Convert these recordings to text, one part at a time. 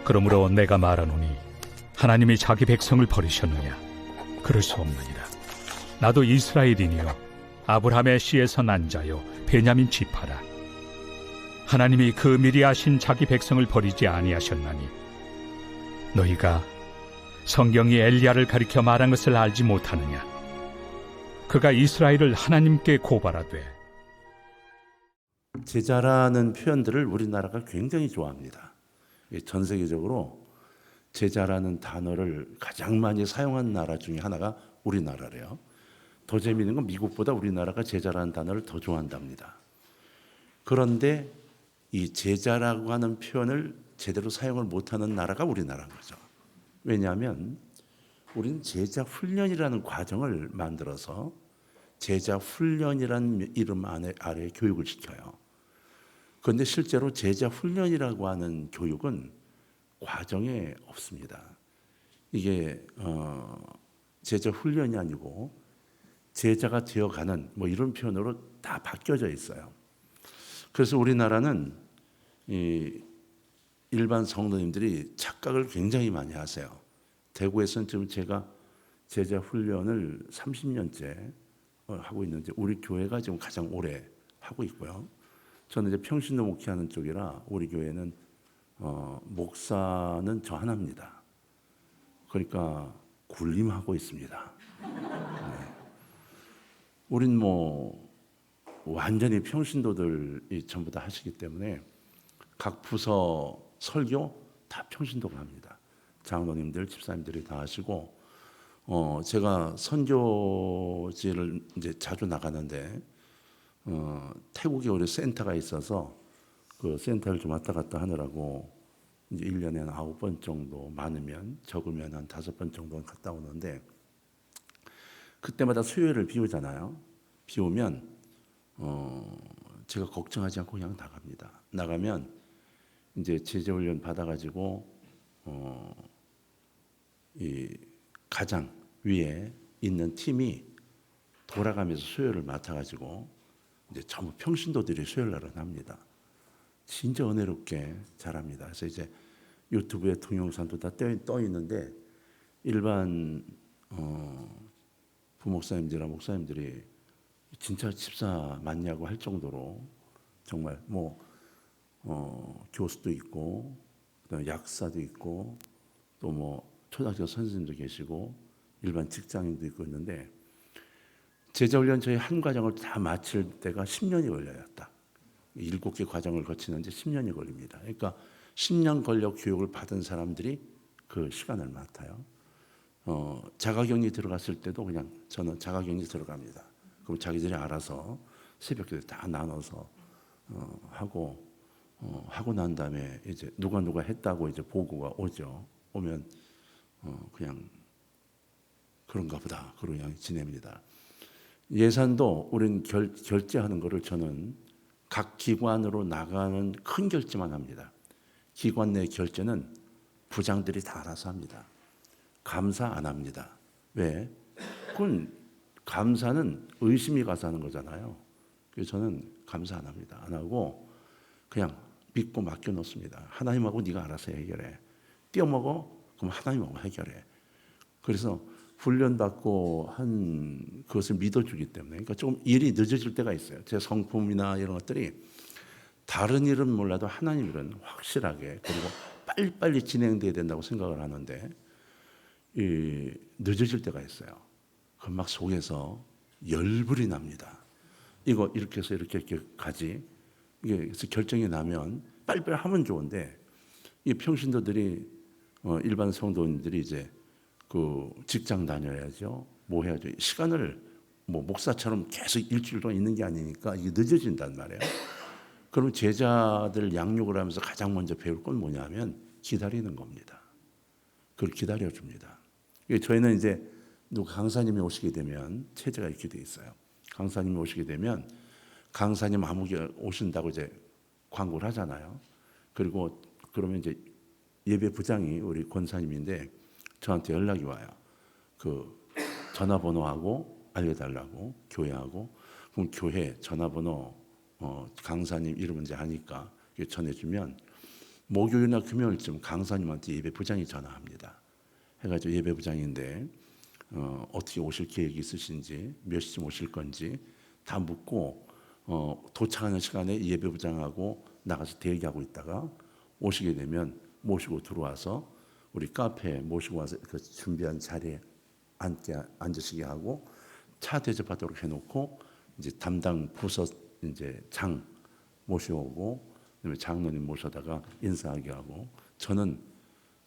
그러므로 내가 말하노니 하나님이 자기 백성을 버리셨느냐? 그럴 수 없느니라. 나도 이스라엘이니요 아브라함의 씨에서 난 자요 베냐민 지파라. 하나님이 그 미리 아신 자기 백성을 버리지 아니하셨나니 너희가 성경이 엘리야를 가리켜 말한 것을 알지 못하느냐? 그가 이스라엘을 하나님께 고발하되. 제자라는 표현들을 우리나라가 굉장히 좋아합니다. 전 세계적으로 제자라는 단어를 가장 많이 사용한 나라 중에 하나가 우리나라래요. 더 재미있는 건 미국보다 우리나라가 제자라는 단어를 더 좋아한답니다. 그런데 이 제자라고 하는 표현을 제대로 사용을 못하는 나라가 우리나라인 거죠. 왜냐하면 우리는 제자 훈련이라는 과정을 만들어서 제자 훈련이라는 이름 아래 교육을 시켜요. 그런데 실제로 제자 훈련이라고 하는 교육은 과정에 없습니다. 이게 제자 훈련이 아니고 제자가 되어가는 뭐 이런 표현으로 다 바뀌어져 있어요. 그래서 우리나라는 이 일반 성도님들이 착각을 굉장히 많이 하세요. 대구에서는 지금 제가 제자 훈련을 30년째 하고 있는데 우리 교회가 지금 가장 오래 하고 있고요. 저는 이제 평신도 목회하는 쪽이라 우리 교회는 목사는 저 하나입니다. 그러니까 군림하고 있습니다. 네. 우린 뭐 완전히 평신도들이 전부 다 하시기 때문에 각 부서 설교 다 평신도가 합니다. 장로님들, 집사님들이 다 하시고 제가 선교지를 이제 자주 나가는데 태국에 우리 센터가 있어서 그 센터를 좀 왔다 갔다 하느라고 이제 1년에 한 9번 정도, 많으면 적으면 한 5번 정도 갔다 오는데 그때마다 수요일을 비우잖아요. 비우면 제가 걱정하지 않고 그냥 나갑니다. 나가면 이제 제자훈련 받아가지고 이 가장 위에 있는 팀이 돌아가면서 수요일을 맡아가지고 이제 전부 평신도들이 수요일 날은 합니다. 진짜 은혜롭게 잘합니다. 그래서 이제 유튜브에 동영상도 다 떠 있는데 일반 부목사님들이나 목사님들이 진짜 집사 맞냐고 할 정도로 정말 뭐 교수도 있고 그다음에 약사도 있고 또 뭐 초등학교 선생님도 계시고 일반 직장인도 있고 있는데 제자훈련 저희 한 과정을 다 마칠 때가 10년이 걸려요. 딱 7개 과정을 거치는데 10년이 걸립니다. 그러니까 10년 걸려 교육을 받은 사람들이 그 시간을 맡아요. 자가격리 들어갔을 때도 그냥 저는 자가격리 들어갑니다. 그럼 자기들이 알아서 새벽에 다 나눠서 하고 난 다음에 이제 누가 했다고 이제 보고가 오죠. 오면 그냥 그런가 보다 그러고 그냥 지냅니다. 예산도 우리는 결제하는 거를 저는 각 기관으로 나가는 큰 결제만 합니다. 기관 내 결제는 부장들이 다 알아서 합니다. 감사 안 합니다. 왜? 그건 감사는 의심이 가서 하는 거잖아요. 그래서 저는 감사 안 합니다. 안 하고 그냥 믿고 맡겨 놓습니다. 하나님하고 네가 알아서 해결해. 띄어먹어? 그럼 하나님하고 해결해. 그래서 훈련받고 한 그것을 믿어주기 때문에 그러니까 조금 일이 늦어질 때가 있어요. 제 성품이나 이런 것들이 다른 일은 몰라도 하나님 일은 확실하게 그리고 빨리빨리 진행돼야 된다고 생각을 하는데 늦어질 때가 있어요. 그럼 막 속에서 열불이 납니다. 이거 이렇게 해서 이렇게 가지. 이게 그래서 결정이 나면 빨리빨리 하면 좋은데 이 평신도들이 일반 성도님들이 이제 그 직장 다녀야죠. 뭐 해야죠. 시간을 뭐 목사처럼 계속 일주일 동안 있는 게 아니니까 이게 늦어진단 말이에요. 그럼 제자들 양육을 하면서 가장 먼저 배울 건 뭐냐면 기다리는 겁니다. 그걸 기다려줍니다. 저희는 이제 누가 강사님이 오시게 되면 체제가 이렇게 돼 있어요. 강사님이 오시게 되면 강사님 아무개 오신다고 이제 광고를 하잖아요. 그리고 그러면 이제 예배 부장이 우리 권사님인데 저한테 연락이 와요. 그 전화번호하고 알려달라고 교회하고 그럼 교회 전화번호 강사님 이름은 이제 하니까 전해주면 목요일이나 금요일쯤 강사님한테 예배부장이 전화합니다. 해가지고 예배부장인데 어떻게 오실 계획이 있으신지, 몇 시쯤 오실 건지 다 묻고 도착하는 시간에 예배부장하고 나가서 대기하고 있다가 오시게 되면 모시고 들어와서 우리 카페에 모시고 와서 그 준비한 자리에 앉으시게 하고 차 대접하도록 해놓고 이제 담당 부서 이제 장 모셔오고 그다음에 장로님 모셔다가 인사하게 하고 저는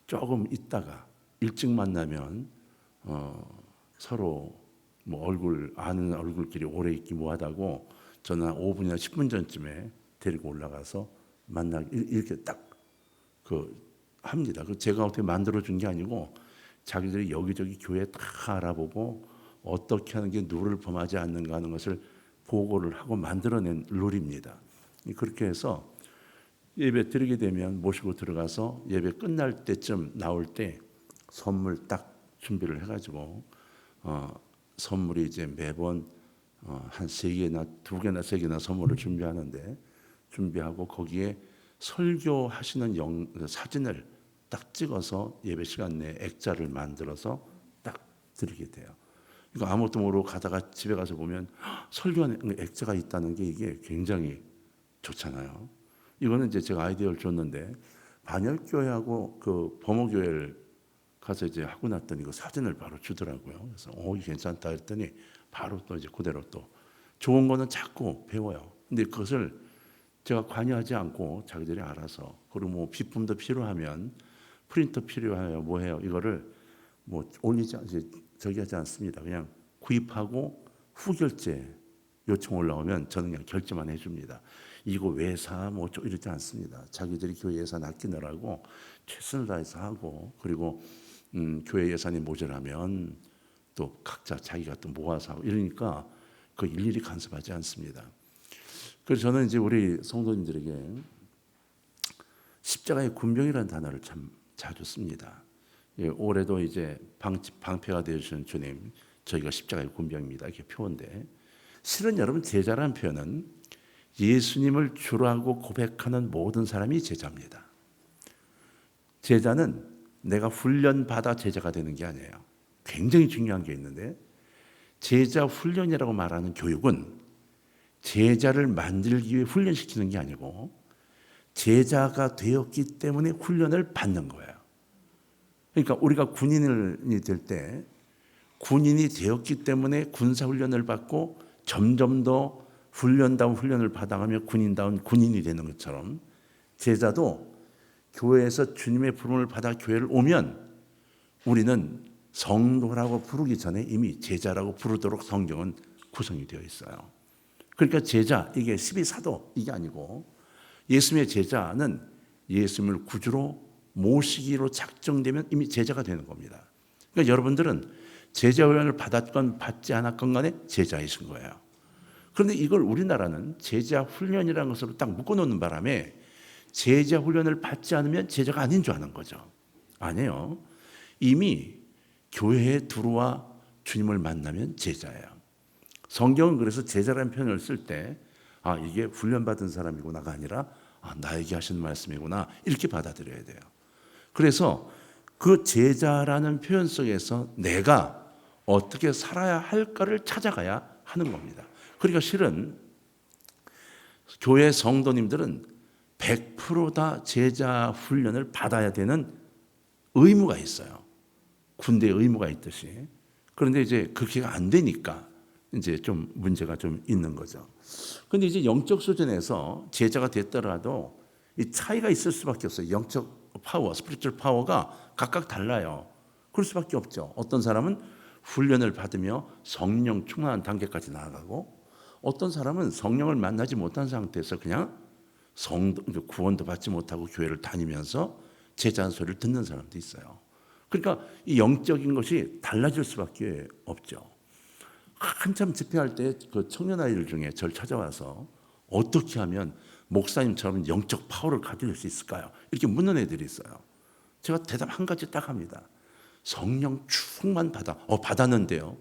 조금 있다가 일찍 만나면 서로 뭐 얼굴 아는 얼굴끼리 오래 있기 뭐하다고 저는 한 5분이나 10분 전쯤에 데리고 올라가서 만나기 이렇게 딱 그 합니다. 그 제가 어떻게 만들어 준 게 아니고 자기들이 여기저기 교회 다 알아보고 어떻게 하는 게 누를 범하지 않는가 하는 것을 보고를 하고 만들어낸 룰입니다. 그렇게 해서 예배 드리게 되면 모시고 들어가서 예배 끝날 때쯤 나올 때 선물 딱 준비를 해가지고 선물이 이제 매번 한 3개나 2개나 3개나 선물을 준비하고 거기에 설교하시는 사진을 딱 찍어서 예배 시간 내에 액자를 만들어서 딱 드리게 돼요. 이거 아무것도 모르고 가다가 집에 가서 보면 설교하는 액자가 있다는 게 이게 굉장히 좋잖아요. 이거는 이제 제가 아이디어를 줬는데 반열교회하고 그 범어교회를 가서 이제 하고 났더니 그 사진을 바로 주더라고요. 그래서 이게 괜찮다 했더니 바로 또 이제 그대로 또 좋은 거는 자꾸 배워요. 근데 그것을 제가 관여하지 않고 자기들이 알아서 그리고 뭐 비품도 필요하면 프린터 필요해요. 뭐 해요? 이거를 뭐 올리지 저기 하지 않습니다. 그냥 구입하고 후결제 요청 올라오면 저는 그냥 결제만 해줍니다. 이거 왜 사? 뭐 이러지 않습니다. 자기들이 교회 예산 아끼느라고 최선을 다해서 하고 그리고 교회 예산이 모자라면 또 각자 자기가 또 모아서 하고 이러니까 그 일일이 간섭하지 않습니다. 그래서 저는 이제 우리 성도님들에게 십자가의 군병이라는 단어를 참 자주 씁니다. 올해도 이제 방패가 되어주신 주님, 저희가 십자가의 군병입니다. 이렇게 표현돼. 실은 여러분 제자라는 표현은 예수님을 주라고 고백하는 모든 사람이 제자입니다. 제자는 내가 훈련받아 제자가 되는 게 아니에요. 굉장히 중요한 게 있는데 제자 훈련이라고 말하는 교육은 제자를 만들기 위해 훈련시키는 게 아니고 제자가 되었기 때문에 훈련을 받는 거예요. 그러니까 우리가 군인이 될 때 군인이 되었기 때문에 군사훈련을 받고 점점 더 훈련다운 훈련을 받아가며 군인다운 군인이 되는 것처럼 제자도 교회에서 주님의 부름을 받아 교회를 오면 우리는 성도라고 부르기 전에 이미 제자라고 부르도록 성경은 구성이 되어 있어요. 그러니까 제자, 이게 12사도 이게 아니고 예수님의 제자는 예수님을 구주로 모시기로 작정되면 이미 제자가 되는 겁니다. 그러니까 여러분들은 제자 훈련을 받았건 받지 않았건 간에 제자이신 거예요. 그런데 이걸 우리나라는 제자 훈련이라는 것으로 딱 묶어놓는 바람에 제자 훈련을 받지 않으면 제자가 아닌 줄 아는 거죠. 아니에요. 이미 교회에 들어와 주님을 만나면 제자예요. 성경은 그래서 제자라는 표현을 쓸 때 이게 훈련받은 사람이구나가 아니라 나에게 하신 말씀이구나 이렇게 받아들여야 돼요. 그래서 그 제자라는 표현 속에서 내가 어떻게 살아야 할까를 찾아가야 하는 겁니다. 그러니까 실은 교회 성도님들은 100% 다 제자 훈련을 받아야 되는 의무가 있어요. 군대 의무가 있듯이. 그런데 이제 그렇게 안 되니까 이제 좀 문제가 좀 있는 거죠. 그런데 이제 영적 수준에서 제자가 됐더라도 이 차이가 있을 수밖에 없어요. 영적 파워, 스피리추얼 파워가 각각 달라요. 그럴 수밖에 없죠. 어떤 사람은 훈련을 받으며 성령 충만한 단계까지 나아가고 어떤 사람은 성령을 만나지 못한 상태에서 그냥 구원도 받지 못하고 교회를 다니면서 제자한 소리를 듣는 사람도 있어요. 그러니까 이 영적인 것이 달라질 수밖에 없죠. 한참 집회할 때 그 청년 아이들 중에 저를 찾아와서 어떻게 하면 목사님처럼 영적 파워를 가질 수 있을까요? 이렇게 묻는 애들이 있어요. 제가 대답 한 가지 딱 합니다. 성령 충만 받았는데요.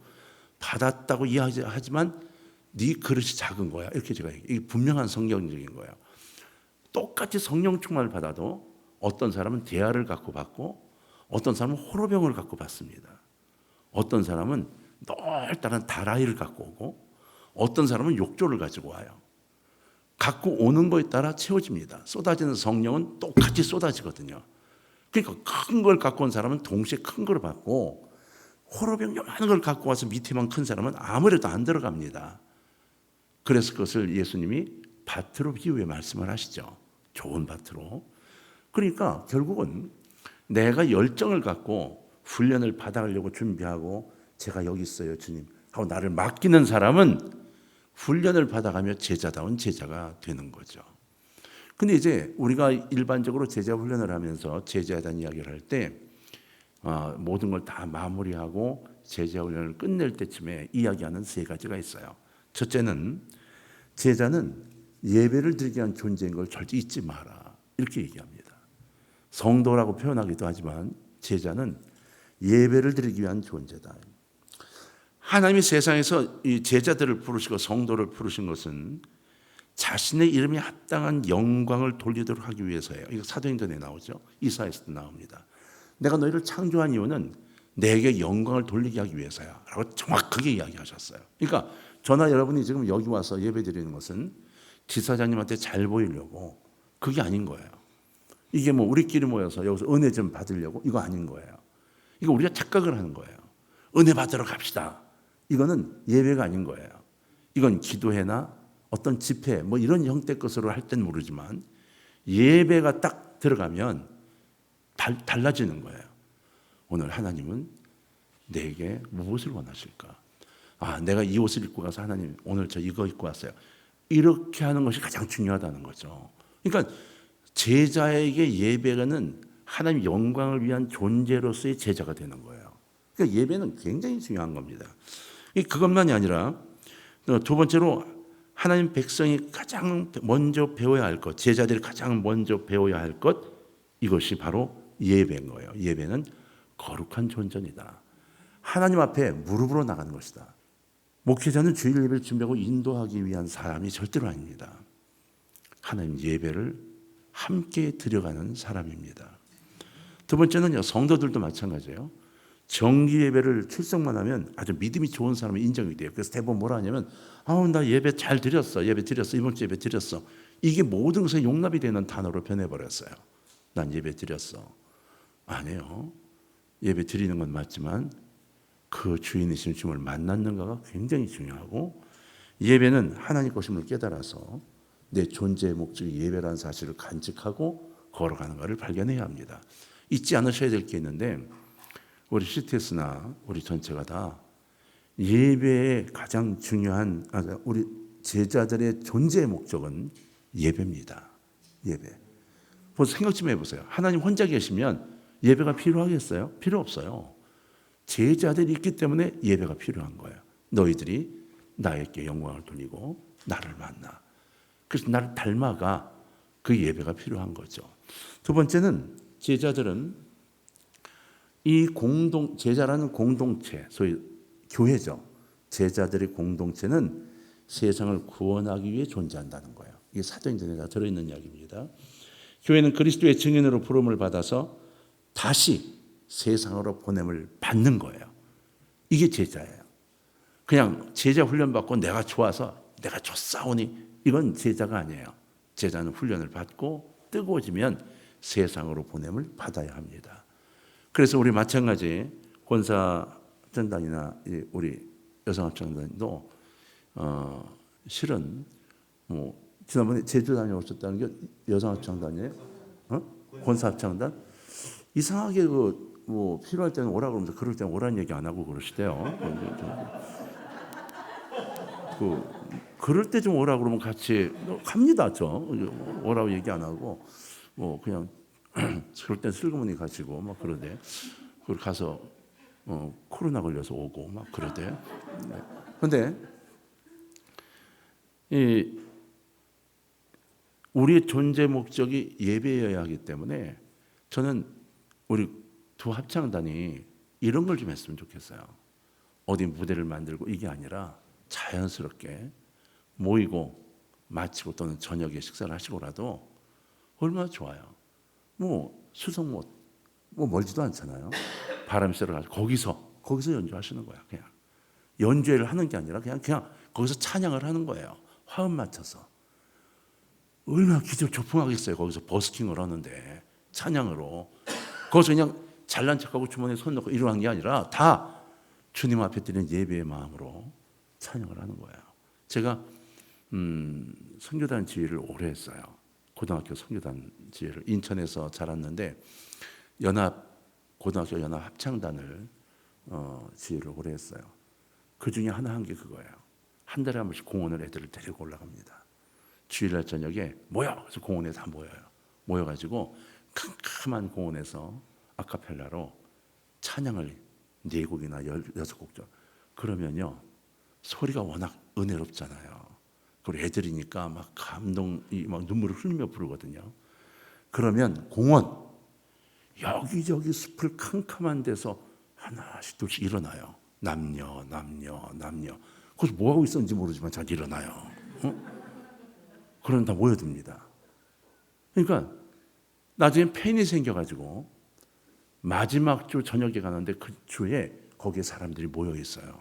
받았다고 이야기하지만 네 그릇이 작은 거야. 이렇게 제가 얘기해요. 이게 분명한 성경적인 거예요. 똑같이 성령 충만을 받아도 어떤 사람은 대야를 갖고 받고 어떤 사람은 호로병을 갖고 받습니다. 어떤 사람은 넓다란 다라이를 갖고 오고 어떤 사람은 욕조를 가지고 와요. 갖고 오는 거에 따라 채워집니다. 쏟아지는 성령은 똑같이 쏟아지거든요. 그러니까 큰 걸 갖고 온 사람은 동시에 큰 걸 받고 호로병 요만한 걸 갖고 와서 밑에만 큰 사람은 아무래도 안 들어갑니다. 그래서 그것을 예수님이 밭으로 비유해 말씀을 하시죠. 좋은 밭으로. 그러니까 결국은 내가 열정을 갖고 훈련을 받아가려고 준비하고 제가 여기 있어요 주님 하고 나를 맡기는 사람은 훈련을 받아가며 제자다운 제자가 되는 거죠. 근데 이제 우리가 일반적으로 제자 훈련을 하면서 제자에 대한 이야기를 할 때 모든 걸 다 마무리하고 제자 훈련을 끝낼 때쯤에 이야기하는 세 가지가 있어요. 첫째는 제자는 예배를 드리기 위한 존재인 걸 절대 잊지 마라 이렇게 얘기합니다. 성도라고 표현하기도 하지만 제자는 예배를 드리기 위한 존재다. 하나님이 세상에서 이 제자들을 부르시고 성도를 부르신 것은 자신의 이름에 합당한 영광을 돌리도록 하기 위해서예요. 이거 사도행전에 나오죠. 이사야서도 나옵니다. 내가 너희를 창조한 이유는 내게 영광을 돌리게 하기 위해서야 라고 정확하게 이야기하셨어요. 그러니까 저나 여러분이 지금 여기 와서 예배 드리는 것은 지사장님한테 잘 보이려고 그게 아닌 거예요. 이게 뭐 우리끼리 모여서 여기서 은혜 좀 받으려고 이거 아닌 거예요. 이거 우리가 착각을 하는 거예요. 은혜 받으러 갑시다. 이거는 예배가 아닌 거예요. 이건 기도회나 어떤 집회 뭐 이런 형태 것으로 할 땐 모르지만 예배가 딱 들어가면 달라지는 거예요. 오늘 하나님은 내게 무엇을 원하실까? 내가 이 옷을 입고 가서 하나님 오늘 저 이거 입고 왔어요. 이렇게 하는 것이 가장 중요하다는 거죠. 그러니까 제자에게 예배는 하나님 영광을 위한 존재로서의 제자가 되는 거예요. 그러니까 예배는 굉장히 중요한 겁니다. 그것만이 아니라 두 번째로 하나님 백성이 가장 먼저 배워야 할 것, 제자들이 가장 먼저 배워야 할 것, 이것이 바로 예배인 거예요. 예배는 거룩한 존전이다. 하나님 앞에 무릎으로 나가는 것이다. 목회자는 주일 예배를 준비하고 인도하기 위한 사람이 절대로 아닙니다. 하나님 예배를 함께 드려가는 사람입니다. 두 번째는요, 성도들도 마찬가지예요. 정기 예배를 출석만 하면 아주 믿음이 좋은 사람이 인정이 돼요. 그래서 대부분 뭐라 하냐면 나 예배 잘 드렸어. 예배 드렸어. 이번 주 예배 드렸어. 이게 모든 것에 용납이 되는 단어로 변해버렸어요. 난 예배 드렸어. 아니에요. 예배 드리는 건 맞지만 그 주인이신 주님을 만났는가가 굉장히 중요하고 예배는 하나님 것임을 깨달아서 내 존재의 목적이 예배라는 사실을 간직하고 걸어가는 것을 발견해야 합니다. 잊지 않으셔야 될 게 있는데 우리 CTS나 우리 전체가 다 예배의 가장 중요한 우리 제자들의 존재의 목적은 예배입니다. 예배. 생각 좀 해보세요. 하나님 혼자 계시면 예배가 필요하겠어요? 필요 없어요. 제자들이 있기 때문에 예배가 필요한 거예요. 너희들이 나에게 영광을 돌리고 나를 만나. 그래서 나를 닮아가 그 예배가 필요한 거죠. 두 번째는 제자들은 이 제자라는 공동체, 소위 교회죠. 제자들의 공동체는 세상을 구원하기 위해 존재한다는 거예요. 이게 사도행전에 다 들어있는 이야기입니다. 교회는 그리스도의 증인으로 부름을 받아서 다시 세상으로 보냄을 받는 거예요. 이게 제자예요. 그냥 제자 훈련 받고 내가 좋아서 내가 좋사오니 이건 제자가 아니에요. 제자는 훈련을 받고 뜨거워지면 세상으로 보냄을 받아야 합니다. 그래서 우리 마찬가지 권사전단이나 우리 여성합창단도 실은 지난번에 제주 다녀오셨다는 게 여성합창단이에요? 권사합창단? 이상하게 필요할 때는 오라 그러면서 그럴 때는 오라는 얘기 안 하고 그러시대요. 그럴 때 좀 오라 그러면 같이 갑니다. 오라고 얘기 안 하고 그냥 그럴 땐 슬그머니 가시고 막 그러대. 그리고 가서 코로나 걸려서 오고 막 그러대. 그런데 우리의 존재 목적이 예배여야 하기 때문에 저는 우리 두 합창단이 이런 걸 좀 했으면 좋겠어요. 어디 무대를 만들고 이게 아니라 자연스럽게 모이고 마치고 또는 저녁에 식사를 하시고라도 얼마나 좋아요. 뭐 수성못 뭐 멀지도 않잖아요. 바람 쐬러 가서 거기서 연주하시는 거야. 그냥 연주회를 하는 게 아니라 그냥 거기서 찬양을 하는 거예요. 화음 맞춰서. 얼마나 기적조풍하겠어요. 거기서 버스킹을 하는데 찬양으로. 거기서 그냥 잘난 척하고 주머니에 손 넣고 이러한 게 아니라 다 주님 앞에 드리는 예배의 마음으로 찬양을 하는 거예요. 제가 선교단 지휘를 오래 했어요. 고등학교 선교단 지휘를 인천에서 자랐는데 고등학교 연합 합창단을 지휘를 오래 했어요. 그 중에 하나 한 게 그거예요. 한 달에 한 번씩 공원을 애들을 데리고 올라갑니다. 주일날 저녁에 모여! 그래서 공원에 다 모여요. 모여가지고 캄캄한 공원에서 아카펠라로 찬양을 4곡이나 16곡 죠. 그러면요 소리가 워낙 은혜롭잖아요. 그리고 애들이니까 막 감동이 막 눈물을 흘리며 부르거든요. 그러면 공원 여기저기 숲을 캄캄한 데서 하나씩 둘씩 일어나요. 남녀. 거기서 뭐 하고 있었는지 모르지만 잘 일어나요. 그럼 다 모여듭니다. 그러니까 나중에 팬이 생겨가지고 마지막 주 저녁에 가는데 그 주에 거기에 사람들이 모여 있어요.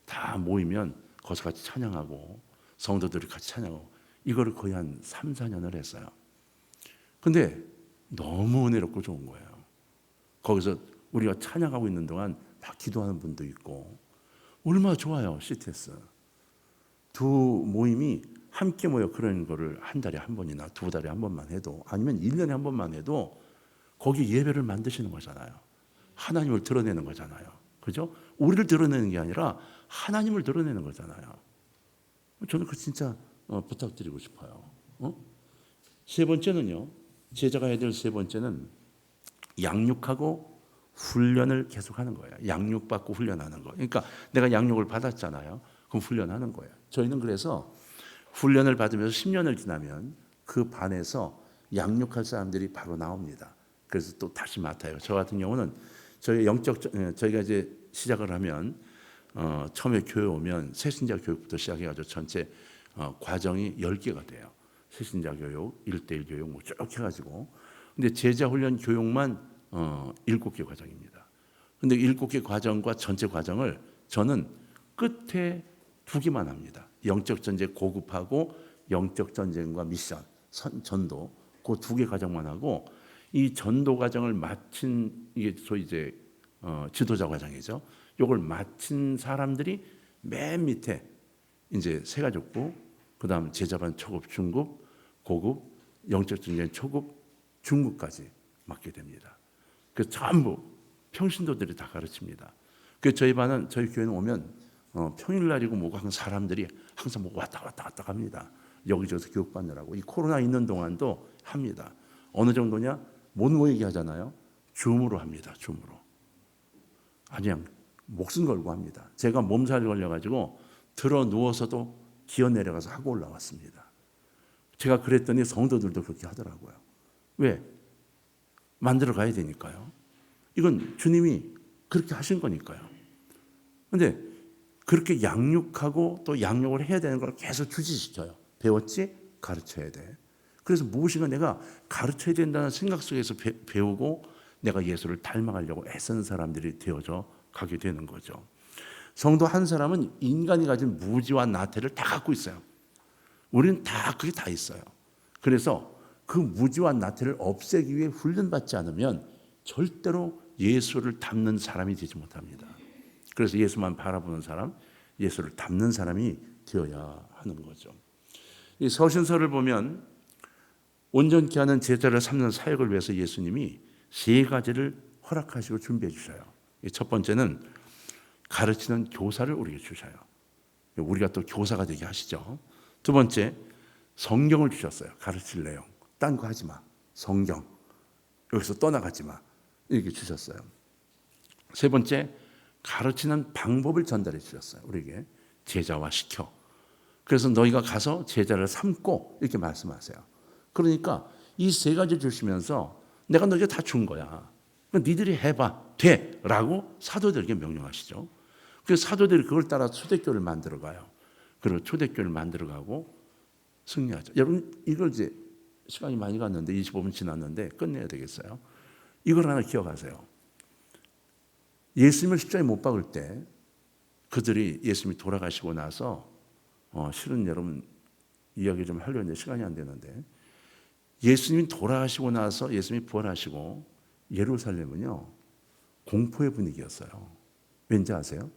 다 모이면 거기서 같이 찬양하고 성도들이 같이 찬양하고 이거를 거의 한 3, 4년을 했어요. 근데 너무 은혜롭고 좋은 거예요. 거기서 우리가 찬양하고 있는 동안 막 기도하는 분도 있고 얼마나 좋아요. CTS 두 모임이 함께 모여 그런 거를 한 달에 한 번이나 2달에 한 번만 해도 아니면 1년에 한 번만 해도 거기 예배를 만드시는 거잖아요. 하나님을 드러내는 거잖아요. 그죠? 우리를 드러내는 게 아니라 하나님을 드러내는 거잖아요. 저는 그 진짜 부탁드리고 싶어요. 세 번째는요. 제자가 해야 될 세 번째는 양육하고 훈련을 계속하는 거예요. 양육받고 훈련하는 거. 그러니까 내가 양육을 받았잖아요. 그럼 훈련하는 거예요. 저희는 그래서 훈련을 받으면서 10년을 지나면 그 반에서 양육할 사람들이 바로 나옵니다. 그래서 또 다시 맡아요. 저 같은 경우는 저희가 이제 시작을 하면 처음에 교회 오면 새신자 교육부터 시작해가지고 전체 과정이 10개가 돼요. 새신자 교육, 1:1 교육 뭐 쭉 해가지고. 근데 제자 훈련 교육만 7개 과정입니다. 근데 7개 과정과 전체 과정을 저는 끝에 2개만 합니다. 영적 전쟁 고급하고 영적 전쟁과 미션, 전도 그 2개 과정만 하고 이 전도 과정을 마친 이게 소위 이제 지도자 과정이죠. 이걸 마친 사람들이 맨 밑에 이제 세가족부, 그다음 제자반 초급, 중급, 고급, 영적 전쟁 초급, 중급까지 맡게 됩니다. 그 전부 평신도들이 다 가르칩니다. 그 저희 반은 저희 교회는 오면 평일날이고 뭐고 항상 사람들이 항상 뭐 왔다 갔다 합니다. 여기저기서 교육받느라고. 이 코로나 있는 동안도 합니다. 어느 정도냐? 못 모이게 하잖아요. 줌으로 합니다. 줌으로. 그냥 목숨 걸고 합니다. 제가 몸살 걸려가지고 들어 누워서도 기어 내려가서 하고 올라왔습니다. 제가 그랬더니 성도들도 그렇게 하더라고요. 왜? 만들어 가야 되니까요. 이건 주님이 그렇게 하신 거니까요. 그런데 그렇게 양육하고 또 양육을 해야 되는 걸 계속 주지시켜요. 배웠지? 가르쳐야 돼. 그래서 무엇인가 내가 가르쳐야 된다는 생각 속에서 배우고 내가 예수를 닮아가려고 애쓰는 사람들이 되어져 가게 되는 거죠. 성도 한 사람은 인간이 가진 무지와 나태를 다 갖고 있어요. 우리는 다 그게 다 있어요. 그래서 그 무지와 나태를 없애기 위해 훈련받지 않으면 절대로 예수를 닮는 사람이 되지 못합니다. 그래서 예수만 바라보는 사람, 예수를 닮는 사람이 되어야 하는 거죠. 이 서신서를 보면 온전케 하는 제자를 삼는 사역을 위해서 예수님이 3가지를 허락하시고 준비해 주셔요. 첫 번째는 가르치는 교사를 우리에게 주셔요. 우리가 또 교사가 되게 하시죠. 두 번째, 성경을 주셨어요. 가르칠 내용. 딴 거 하지 마. 성경. 여기서 떠나가지 마. 이렇게 주셨어요. 세 번째, 가르치는 방법을 전달해 주셨어요. 우리에게 제자화 시켜. 그래서 너희가 가서 제자를 삼고 이렇게 말씀하세요. 그러니까 이 3가지 주시면서 내가 너희가 다 준 거야. 니들이 해봐. 돼. 라고 사도들에게 명령하시죠. 그래서 사도들이 그걸 따라 초대교회를 만들어가요. 그리고 초대교회를 만들어가고 승리하죠. 여러분 이걸 이제 시간이 많이 갔는데 25분 지났는데 끝내야 되겠어요. 이걸 하나 기억하세요. 예수님을 십자가에 못 박을 때 그들이 예수님이 돌아가시고 나서 실은 여러분 이야기 좀 하려고 했는데 시간이 안 되는데 예수님이 돌아가시고 나서 예수님이 부활하시고 예루살렘은요 공포의 분위기였어요. 왠지 아세요?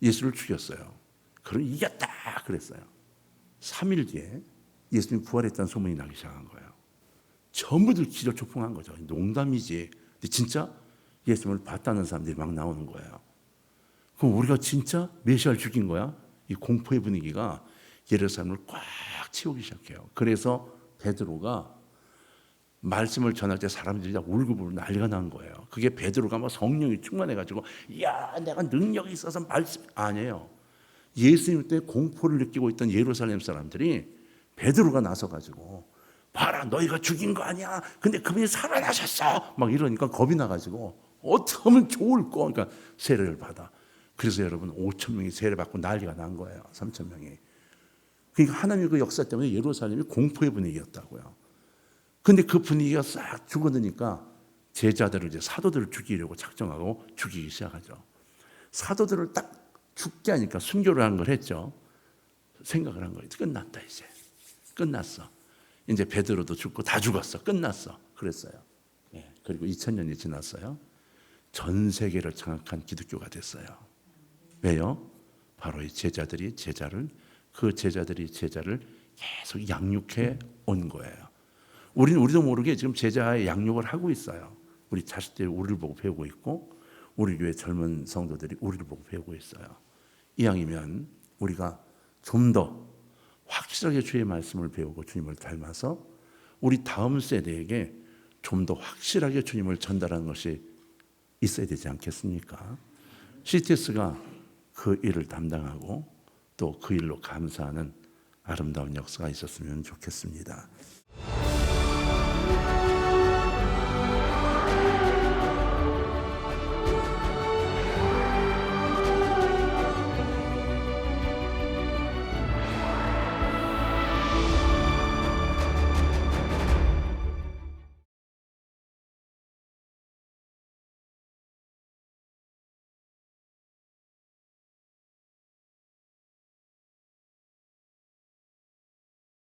예수를 죽였어요. 그럼 이겼다 그랬어요. 3일 뒤에 예수님이 부활했다는 소문이 나기 시작한 거예요. 전부들 기절초풍한 거죠. 농담이지. 근데 진짜 예수님을 봤다는 사람들이 막 나오는 거예요. 그럼 우리가 진짜 메시아를 죽인 거야? 이 공포의 분위기가 예루살렘을 꽉 채우기 시작해요. 그래서 베드로가 말씀을 전할 때 사람들이 다 울고불고 난리가 난 거예요. 그게 베드로가 막 성령이 충만해가지고 야 내가 능력이 있어서 말씀 아니에요. 예수님 때 공포를 느끼고 있던 예루살렘 사람들이 베드로가 나서가지고 봐라 너희가 죽인 거 아니야. 근데 그분이 살아나셨어. 막 이러니까 겁이 나가지고 어떻게 하면 좋을까. 그러니까 세례를 받아. 그래서 여러분 5천 명이 세례 받고 난리가 난 거예요. 3천 명이. 그러니까 하나님의 그 역사 때문에 예루살렘이 공포의 분위기였다고요. 근데 그 분위기가 싹 죽어드니까 제자들을 이제 사도들을 죽이려고 작정하고 죽이기 시작하죠. 사도들을 딱 죽게 하니까 순교를 한 걸 했죠. 생각을 한 거예요. 끝났다 이제. 끝났어. 이제 베드로도 죽고 다 죽었어. 끝났어. 그랬어요. 예. 그리고 2000년이 지났어요. 전 세계를 장악한 기독교가 됐어요. 왜요? 바로 이 제자들이 제자를 계속 양육해 온 거예요. 우리도 모르게 지금 제자의 양육을 하고 있어요. 우리 자식들이 우리를 보고 배우고 있고 우리 교회 젊은 성도들이 우리를 보고 배우고 있어요. 이왕이면 우리가 좀 더 확실하게 주의 말씀을 배우고 주님을 닮아서 우리 다음 세대에게 좀 더 확실하게 주님을 전달하는 것이 있어야 되지 않겠습니까? CTS가 그 일을 담당하고 또 그 일로 감사하는 아름다운 역사가 있었으면 좋겠습니다.